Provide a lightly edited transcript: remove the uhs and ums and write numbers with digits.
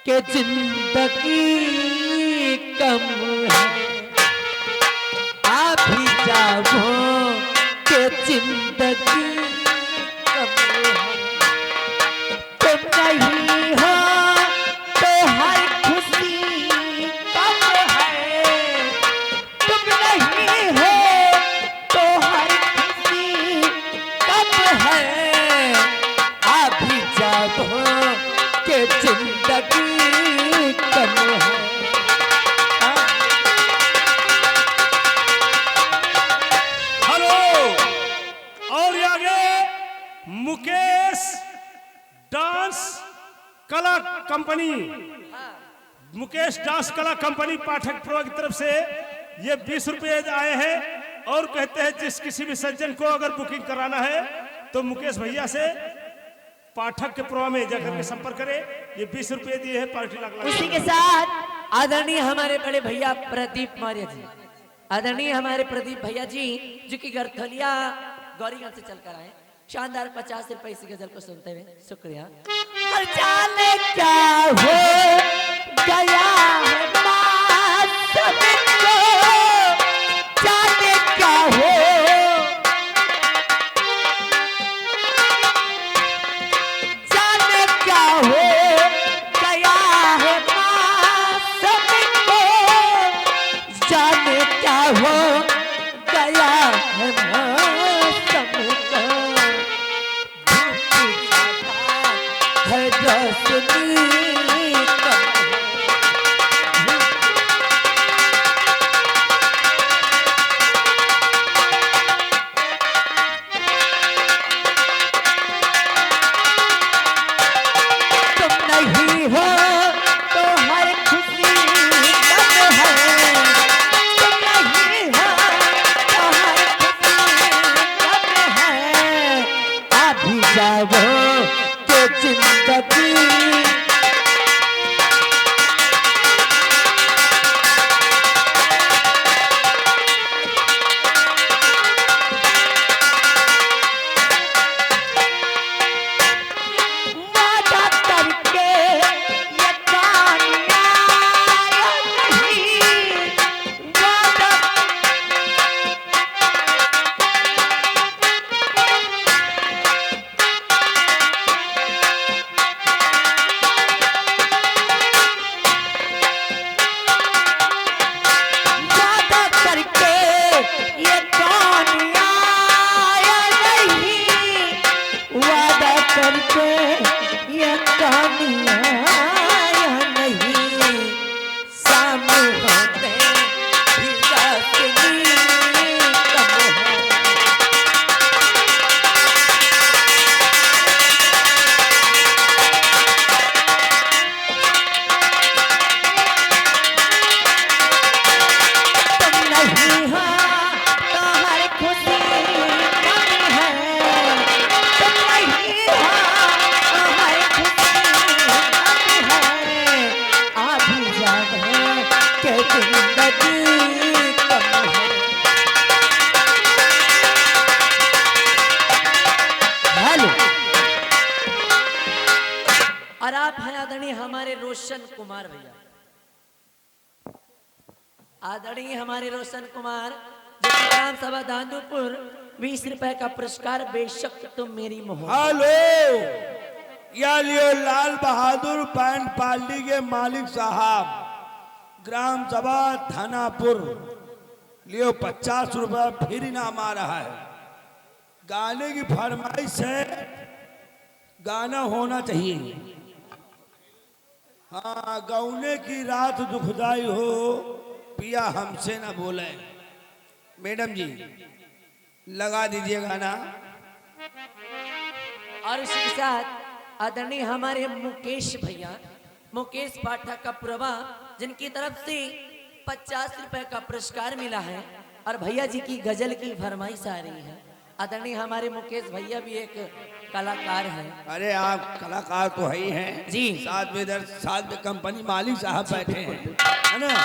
के जिंदगी कम है, आप ही जाओ के जिंदगी कम है। तुम नहीं हो तो हर खुशी कम है, तुम नहीं हो तो हर खुशी कम है। आप ही जाओ के जिंदगी कम है। और आगे मुकेश डांस कला कंपनी, मुकेश डांस कला कंपनी पाठक प्रो की तरफ से ये 20 रुपये आए हैं और कहते हैं जिस किसी भी सज्जन को अगर बुकिंग कराना है तो मुकेश भैया से पाठक के प्रो में जाकर के संपर्क करे। ये 20 रुपये दिए हैं पार्टी लाख। उसी के साथ आदरणीय हमारे बड़े भैया प्रदीप मौर्य जी, आदरणीय हमारे प्रदीप भैया जी जो कि गरथलिया गौरीगंज से चलकर आए, शानदार 50 रुपए इसी गजल को सुनते हुए शुक्रिया। हर जाने क्या हो गया है मासूम को, जाने क्या हो, जाने क्या हो गया है मासूम को, जाने क्या हो गया है मौसम को। है रोशनी कम है, तुम नहीं हो तो हर खुशी कम है, तुम नहीं हो तो हर खुशी कम है। आप ही जाओ के जिंदगी वादा करके ये कामयाब नहीं, वादा वादा करके ये कामयाब नहीं, वादा करके ये कामयाब नहीं। सामने होते भी रोशनी कम है। तुम नहीं हो तो हर खुशी कम है, तुम नहीं हो तो हर खुशी कम है। आप ही जाओ के जिंदगी कम है। हेलो, और आप हैं आदरणीय हमारे रोशन कुमार भैया, आदरणीय हमारे रोशन कुमार जो कि ग्राम सभा दांदूपुर 20 रुपए का पुरस्कार बेशक तुम मेरी मोहब्बत। हेलो, या लियो लाल बहादुर पैंट पार्टी के मालिक साहब, ग्राम सभा थानापुर, लियो 50 रुपए फिर इनाम आ रहा है। गाने की फरमाइश है, गाना होना चाहिए। हाँ, गौने की रात दुखदाई हो पिया हमसे ना बोले। मैडम जी लगा दीजिए गाना। और इसी के साथ आदरणीय हमारे मुकेश भैया, मुकेश पाठक का पुरवा, जिनकी तरफ से 50 रुपए का पुरस्कार मिला है और भैया जी की गजल की फरमाइश आ रही है। आदरणीय हमारे मुकेश भैया भी एक कलाकार हैं। अरे आप कलाकार तो है ही हैं जी। साथ में कंपनी मालिक साहब बैठे हैं, है ना।